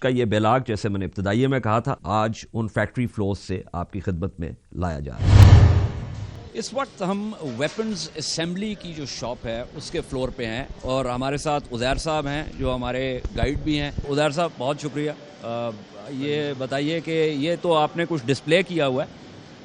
کا یہ بیلاگ جیسے میں نے ابتدائیے میں کہا تھا آج ان فیکٹری فلورز سے آپ کی خدمت میں لایا جا رہا ہے. اس وقت ہم ویپنز اسمبلی کی جو شاپ ہے اس کے فلور پہ ہیں اور ہمارے ساتھ عزیر صاحب ہیں جو ہمارے گائیڈ بھی ہیں. عزیر صاحب بہت شکریہ. یہ بتائیے کہ یہ تو آپ نے کچھ ڈسپلے کیا ہوا ہے.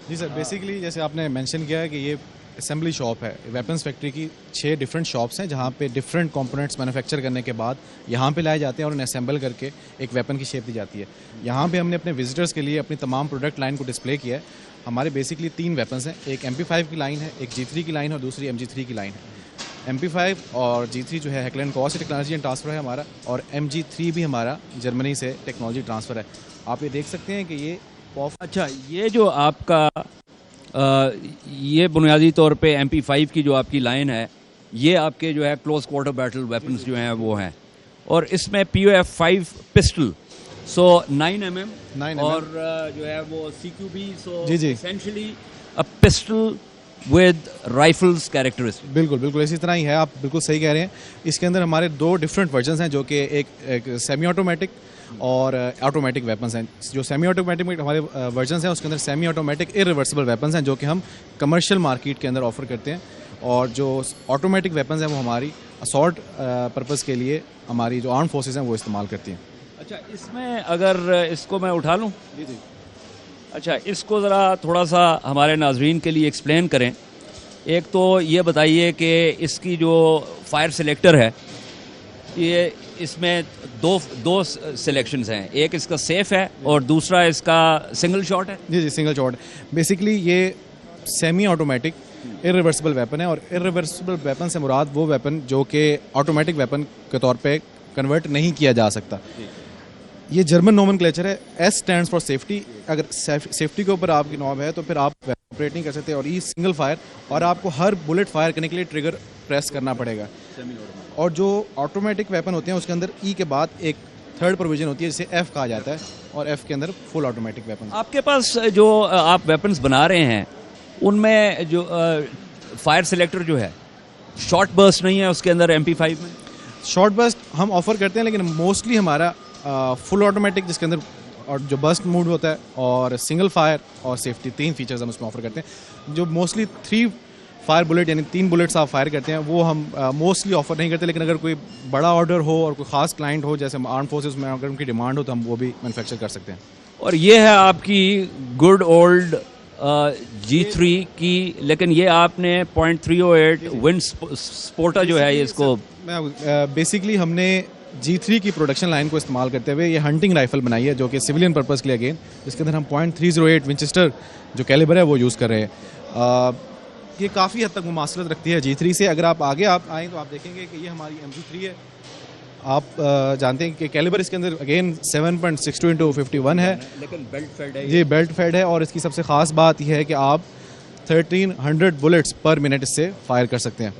جی سر, بیسیکلی جیسے آپ نے مینشن کیا ہے کہ یہ اسمبلی شاپ ہے. ویپنز فیکٹری کی 6 ڈفرینٹ شاپس ہیں جہاں پہ ڈفرینٹ کمپوننٹس مینوفیکچر کرنے کے بعد یہاں پہ لائے جاتے ہیں اور انہیں اسمبل کر کے ایک ویپن کی شیپ دی جاتی ہے. یہاں پہ ہم نے اپنے وزٹرز کے لیے اپنی تمام پروڈکٹ لائن کو ڈسپلے کیا ہے. ہمارے بیسکلی 3 ویپنز ہیں, ایک MP5 کی لائن ہے, ایک G3 کی لائن ہے اور دوسری MG3 کی لائن ہے. MP5 اور G3 جو ہے ہیکلینڈ کو سے ٹیکنالوجی اینڈ ٹرانسفر ہے ہمارا, اور MG3 بھی ہمارا جرمنی سے ٹیکنالوجی ٹرانسفر ہے. آپ یہ دیکھ سکتے ہیں کہ یہ اچھا, یہ جو آپ کا یہ بنیادی طور پہ MP5 کی جو آپ کی لائن ہے یہ آپ کے جو ہے کلوز کوارٹر بیٹل ویپنز جو ہیں وہ ہیں, اور اس میں POF5 پسٹل 9mm اور جو ہے وہ CQB. essentially a pistol with rifles characteristic. بالکل اسی طرح ہی ہے, آپ بالکل صحیح کہہ رہے ہیں. اس کے اندر ہمارے 2 ڈفرینٹ ورژنس ہیں جو کہ ایک سیمی آٹومیٹک اور آٹومیٹک ویپنس ہیں. جو سیمی آٹومیٹک ہمارے ورژنس ہیں اس کے اندر سیمی آٹومیٹک ارریورسبل ویپنس ہیں جو کہ ہم کمرشل مارکیٹ کے اندر آفر کرتے ہیں, اور جو آٹومیٹک ویپنس ہیں وہ ہماری اسالٹ پرپز کے لیے ہماری جو آرم فورسز ہیں وہ استعمال کرتی ہیں. اچھا, اس میں اگر اس کو میں اٹھا لوں. جی. اچھا, اس کو ذرا تھوڑا سا ہمارے ناظرین کے لیے ایکسپلین کریں. ایک تو یہ بتائیے کہ اس کی جو فائر سلیکٹر ہے یہ اس میں دو سلیکشنز ہیں, ایک اس کا سیف ہے اور دوسرا اس کا سنگل شاٹ ہے. جی سنگل شاٹ. بیسکلی یہ سیمی آٹومیٹک ارریورسبل ویپن ہے, اور ارریورسبل ویپن سے مراد وہ ویپن جو کہ آٹومیٹک ویپن کے طور پہ کنورٹ نہیں کیا جا سکتا. یہ جرمن نومن کلیچر ہے. S stands for safety. اگر سیفٹی کے اوپر آپ کی نوب ہے تو پھر آپ آپریٹ نہیں کر سکتے, اور ای سنگل فائر, اور آپ کو ہر بلٹ فائر کرنے کے لیے ٹریگر پریس کرنا پڑے گا. اور جو آٹومیٹک ویپن ہوتے ہیں اس کے اندر ای کے بعد ایک تھرڈ پروویژن ہوتی ہے جسے ایف کہا جاتا ہے, اور ایف کے اندر فل آٹومیٹک ویپن. آپ کے پاس جو آپ ویپنز بنا رہے ہیں ان میں جو فائر سلیکٹر جو ہے شارٹ برسٹ نہیں ہے اس کے اندر MP5 میں؟ شارٹ برسٹ ہم آفر کرتے ہیں لیکن موسٹلی ہمارا فل آٹومیٹک جس کے اندر اور جو برسٹ موڈ ہوتا ہے اور سنگل فائر اور سیفٹی 3 فیچرز ہم اس میں آفر کرتے ہیں. جو موسٹلی 3 فائر بلٹ یعنی 3 بلٹس آپ فائر کرتے ہیں وہ ہم موسٹلی آفر نہیں کرتے, لیکن اگر کوئی بڑا آرڈر ہو اور کوئی خاص کلائنٹ ہو جیسے آرم فورسز میں اگر ان کی ڈیمانڈ ہو تو ہم وہ بھی مینوفیکچر کر سکتے ہیں. اور یہ ہے آپ کی گڈ اولڈ G3 کی, لیکن یہ آپ نے .308 ونڈ سپورٹا جو ہے اس کو بیسکلی ہم نے G3 کی پروڈکشن لائن کو استعمال کرتے ہوئے یہ ہنٹنگ رائفل بنائی ہے جو کہ سویلین پرپز کے لیے اگین جس کے اندر ہم .308 ونچسٹر جو کیلیبر ہے وہ یوز کر رہے ہیں. یہ کافی حد تک مماثلت رکھتی ہے G3 سے. اگر آپ آگے آئیں تو آپ دیکھیں گے کہ یہ ہماری MG3 ہے. آپ جانتے ہیں کہ کیلیبر اس کے اندر اگین 7.62x51 ہے, لیکن بیلٹ فیڈ ہے. جی بیلٹ فیڈ ہے, اور اس کی سب سے خاص بات یہ ہے کہ آپ 1300 بلٹس پر منٹ اس سے فائر کر سکتے ہیں.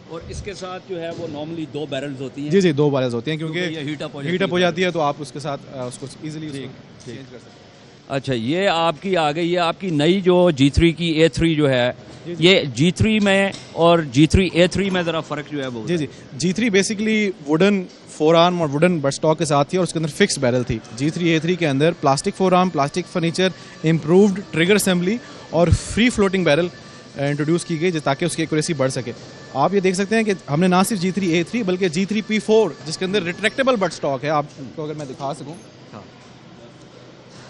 اور اس کے ساتھ جو ہے وہ نارملی 2 بیرلز ہوتی ہیں. جی 2 بیرلز ہوتی ہیں کیونکہ ہیٹ اپ ہو جاتی ہے تو آپ اس کے ساتھ اس کو ایزیلی چینج کر سکتے ہیں. اچھا, یہ آپ کی آ گئی ہے آپ کی نئی جو G3 کی A3 جو ہے یہ G3 میں اور G3 A3 میں ذرا فرق جو ہے وہ جی G3 بیسکلی ووڈن فور آرم اور ووڈن بٹ اسٹاک کے ساتھ تھی اور اس کے اندر فکس بیرل تھی. G3 A3 کے اندر plastic forearm, plastic furniture, improved trigger assembly اور فری فلوٹنگ بیرل انٹروڈیوس کی گئی تاکہ اس کی ایکوریسی بڑھ سکے. آپ یہ دیکھ سکتے ہیں کہ ہم نے نہ صرف G3 A3 بلکہ G3 P4 جس کے اندر ریٹریکٹیبل بٹ اسٹاک ہے, آپ کو اگر میں دکھا سکوں,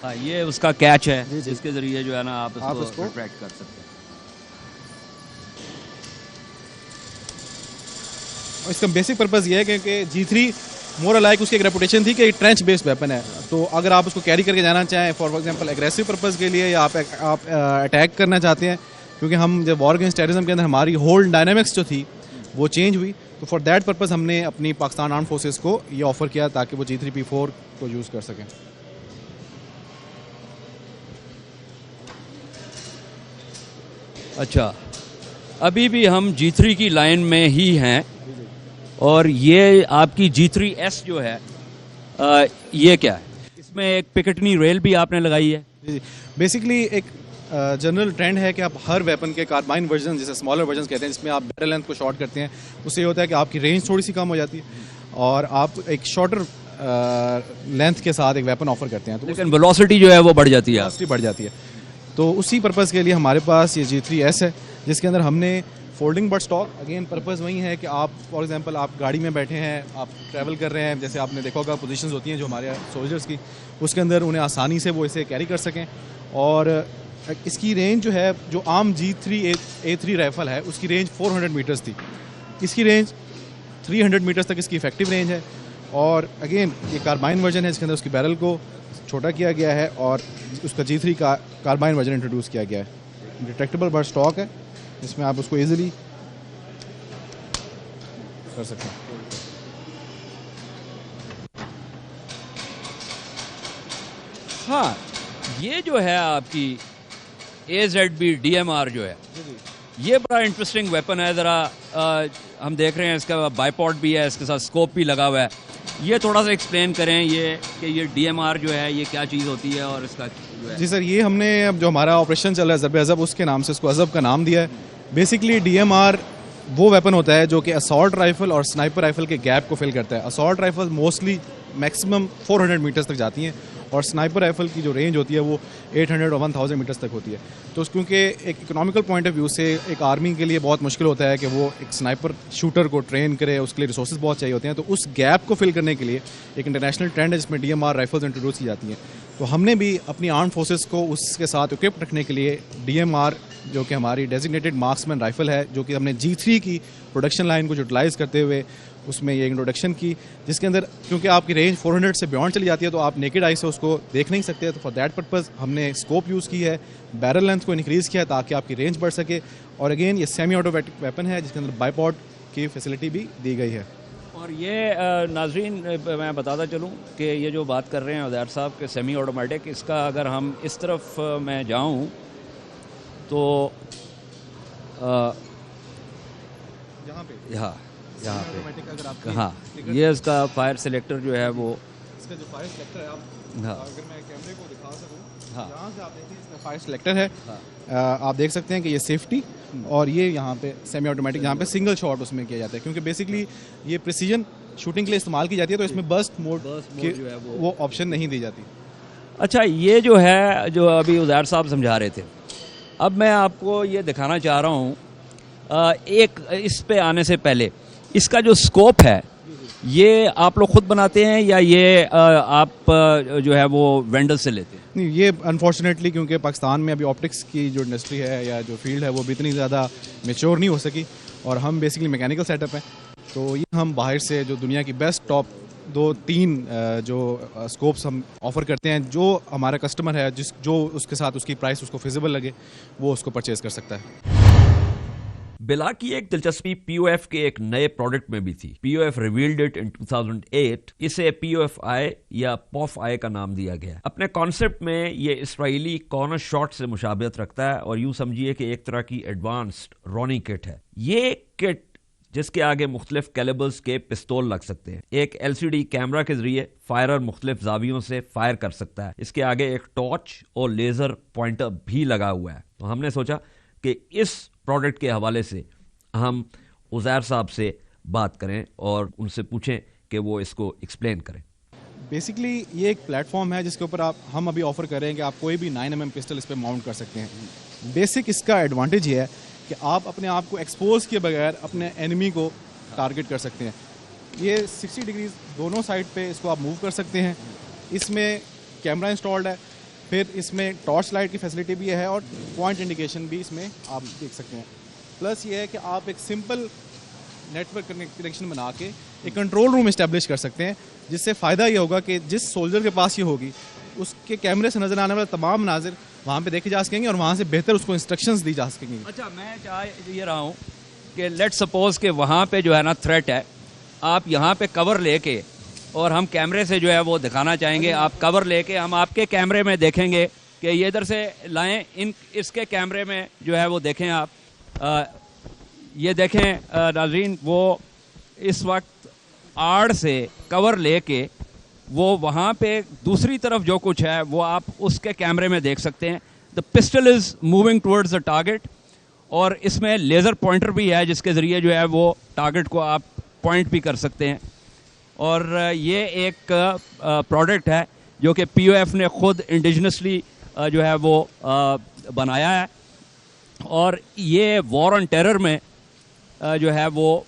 ہاں یہ اس کا کیچ ہے جس کے ذریعے جو ہے نا آپ اس کو ریٹریکٹ کر سکتے ہیں. اس کا بیسک پرپز یہ ہے کہ G3 مور لائک اس کی ایک ریپوٹیشن تھی کہ ایک ٹرینچ بیسڈ ویپن ہے, تو اگر آپ اس کو کیری کر کے جانا چاہیں فار ایگزامپل ایگریسو پرپز کے لیے یا آپ اٹیک کرنا چاہتے ہیں, کیونکہ ہم جب وار اگینسٹ ٹیررزم کے اندر ہماری ہول ڈائنامکس جو تھی وہ چینج ہوئی, تو فار دیٹ پرپز ہم نے اپنی پاکستان آرم فورسز کو یہ آفر کیا تاکہ وہ G3 P4 کو یوز کر سکیں. اچھا, ابھی بھی ہم G3 کی لائن میں ہی ہیں, اور یہ آپ کی G3S جو ہے یہ کیا ہے؟ اس میں ایک پکٹنی ریل بھی آپ نے لگائی ہے. جی بیسکلی ایک جنرل ٹرینڈ ہے کہ آپ ہر ویپن کے کاربائن ورژن جسے اسمالر ورژنس کہتے ہیں جس میں آپ بیرل لینتھ کو شارٹ کرتے ہیں, اس سے یہ ہوتا ہے کہ آپ کی رینج تھوڑی سی کم ہو جاتی ہے اور آپ ایک شارٹر लेंथ के साथ एक वेपन ऑफर करते हैं, तो लेकिन वेलोसिटी जो है वो बढ़ जाती है. वेलोसिटी बढ़ जाती है. तो उसी पर्पज़ के लिए हमारे पास ये G3S है, जिसके अंदर हमने folding but stock, again purpose वही है कि आप फॉर एग्जांपल आप गाड़ी में बैठे हैं, आप ट्रैवल कर रहे हैं, जैसे आपने देखा होगा पोजीशंस होती हैं जो हमारे सोल्जर्स की, उसके अंदर उन्हें आसानी से वो इसे कैरी कर सकें. और इसकी रेंज जो है, जो आम G3A3 राइफ़ल है उसकी रेंज 400 मीटर्स थी, इसकी रेंज 300 मीटर्स तक इसकी इफेक्टिव रेंज है. और अगेन ये कार्बाइन वर्जन है, जिसके अंदर उसकी बैरल को छोटा किया गया है और उसका G3 का कार्बाइन वर्जन इंट्रोड्यूस किया गया है. डिटेक्टेबल बट स्टॉक है, जिसमें आप उसको इजीली कर सकते हैं. हाँ, ये जो है आपकी AZB DMR जो है, ये बड़ा इंटरेस्टिंग वेपन है. ज़रा हम देख रहे हैं इसका बाइपॉड भी है, इसके साथ स्कोप भी लगा हुआ है. ये थोड़ा सा एक्सप्लेन करें ये कि ये DMR जो है ये क्या चीज़ होती है और इसका जो है. जी सर, ये हमने अब जो हमारा ऑपरेशन चल रहा है ज़रब अज़ब, उसके नाम से इसको अज़ब का नाम दिया है. बेसिकली DMR वो वेपन होता है जो कि असॉल्ट राइफ़ल और स्नाइपर राइफ़ल के गैप को फिल करता है. Assault rifle mostly maximum 400 metres तक जाती हैं और स्नाइपर राइफ़ल की जो रेंज होती है वो 800 और 1000 मीटर्स तक होती है. तो क्योंकि एक इकोनॉमिकल पॉइंट ऑफ व्यू से एक आर्मी के लिए बहुत मुश्किल होता है कि वो एक स्नाइपर शूटर को ट्रेन करे, उसके लिए रिसोर्सेज बहुत चाहिए होते हैं. तो उस गैप को फिल करने के लिए एक इंटरनेशनल ट्रेंड है जिसमें DMR राइफल्स इंट्रोड्यूस की जाती हैं. तो हमने भी अपनी आर्म फोर्सेस को उसके साथ इक्विप रखने के लिए DMR, जो कि हमारी डेजिग्नेटेड मार्क्समैन राइफ़ल है, जो कि हमने G3 की प्रोडक्शन लाइन को यूटिलाइज़ करते हुए उसमें ये इंट्रोडक्शन की, जिसके अंदर क्योंकि आपकी रेंज 400 से बियॉन्ड चली जाती है तो आप नेकेड आई से उसको देख नहीं सकते. तो फॉर दैट पर्पज़ हमने स्कोप यूज़ की है, बैरल लेंथ को इंक्रीज़ किया है ताकि आपकी रेंज बढ़ सके. और अगेन ये सेमी ऑटोमेटिक वेपन है जिसके अंदर बाइपॉड की फैसिलिटी भी दी गई है. और ये नाजरीन मैं बताता चलूँ कि ये जो बात कर रहे हैं उदैर साहब के सेमी ऑटोमेटिक, इसका अगर हम इस तरफ मैं जाऊँ तो यहाँ पे यहाँ पे ऑटोमेटिक अगर आप हाँ, ये इसका फायर सिलेक्टर जो है वो, इसका जो फायर सिलेक्टर है, आप हाँ, अगर मैं कैमरे को दिखा सकूँ, हाँ, यहाँ से आप देखिए इसका फायर सिलेक्टर है. हाँ, आप देख सकते हैं कि ये सेफ्टी और ये यहाँ पे सेमी ऑटोमेटिक, यहाँ पे सिंगल शॉट उसमें किया जाता है क्योंकि बेसिकली ये प्रिसीजन शूटिंग के लिए इस्तेमाल की जाती है. तो इसमें बर्स्ट मोड जो है वो ऑप्शन नहीं दी जाती. अच्छा, ये जो है जो अभी उदैर साहब समझा रहे थे, अब मैं आपको ये दिखाना चाह रहा हूँ. एक इस पे आने से पहले इसका जो स्कोप है ये आप लोग खुद बनाते हैं या ये आप जो है वो वेंडर से लेते हैं? नहीं, ये अनफॉर्चुनेटली क्योंकि पाकिस्तान में अभी ऑप्टिक्स की जो इंडस्ट्री है या जो फील्ड है वो भी इतनी ज़्यादा मेच्योर नहीं हो सकी और हम बेसिकली मैकेनिकल सेटअप हैं. तो ये हम बाहर से जो दुनिया की बेस्ट टॉप 2-3 जो स्कोप्स हम ऑफ़र करते हैं, जो हमारा कस्टमर है जो उसके साथ उसकी प्राइस उसको फिजिबल लगे वो उसको परचेज़ कर सकता है. बिला की एक दिलचस्पी POF के एक नए प्रोडक्ट में भी थी. POF revealed it in 2008. इसे POF-I या POF-I का नाम दिया गया. अपने कॉन्सेप्ट में ये इसराइली कॉर्नर शॉट से मुशाबहत रखता है और यूं समझिए कि एक तरह की एडवांस्ड रोनी किट है. ये किट जिसके आगे मुख्तलिफ कैलिबर्स के पिस्तौल लग सकते हैं, एक LCD कैमरा के जरिए फायरर मुख्तलिफ जावियों से फायर कर सकता है. इसके आगे एक टॉर्च और लेजर पॉइंटर भी लगा हुआ है. तो हमने सोचा कि इस प्रोडक्ट के हवाले से हम उज़ैर साहब से बात करें और उनसे पूछें कि वो इसको एक्सप्लेन करें. बेसिकली ये एक प्लेटफॉर्म है जिसके ऊपर हम अभी ऑफर कर रहे हैं कि आप कोई भी 9mm पिस्टल इस पर माउंट कर सकते हैं. बेसिक इसका एडवांटेज ये है कि आप अपने आप को एक्सपोज किए बगैर अपने एनिमी को टारगेट कर सकते हैं. ये 60 डिग्रीज दोनों साइड पे इसको आप मूव कर सकते हैं. इसमें कैमरा इंस्टॉल्ड है, फिर इसमें टॉर्च लाइट की फैसिलिटी भी है और पॉइंट इंडिकेशन भी इसमें आप देख सकते हैं. प्लस ये है कि आप एक सिंपल नेटवर्क कनेक्शन बना के एक कंट्रोल रूम इस्टेब्लिश कर सकते हैं, जिससे फ़ायदा ये होगा कि जिस सोल्जर के पास ये होगी उसके कैमरे से नज़र आने वाले तमाम मनाजिर वहाँ पे देखे जा सकेंगे और वहाँ से बेहतर उसको इंस्ट्रक्शंस दी जा सकेंगी. अच्छा, मैं चाह ये रहा हूँ कि लेट सपोज कि वहाँ पे जो है ना थ्रेट है, आप यहाँ पे कवर लेके और हम कैमरे से जो है वो दिखाना चाहेंगे. आप कवर लेके हम आपके कैमरे में देखेंगे कि ये इधर से लाएं, इसके कैमरे में जो है वो देखें आप. ये देखें नाज़रीन, वो इस वक्त आड़ से कवर लेके वो वहाँ पे दूसरी तरफ जो कुछ है वो आप उसके कैमरे में देख सकते हैं. The pistol is moving towards the target और इसमें लेज़र पॉइंटर भी है जिसके ज़रिए जो है वो टारगेट को आप पॉइंट भी कर सकते हैं. اور یہ ایک پروڈکٹ ہے جو کہ پی او ایف نے خود انڈیجنسلی جو ہے وہ بنایا ہے, اور یہ وار آن ٹیرر میں جو ہے وہ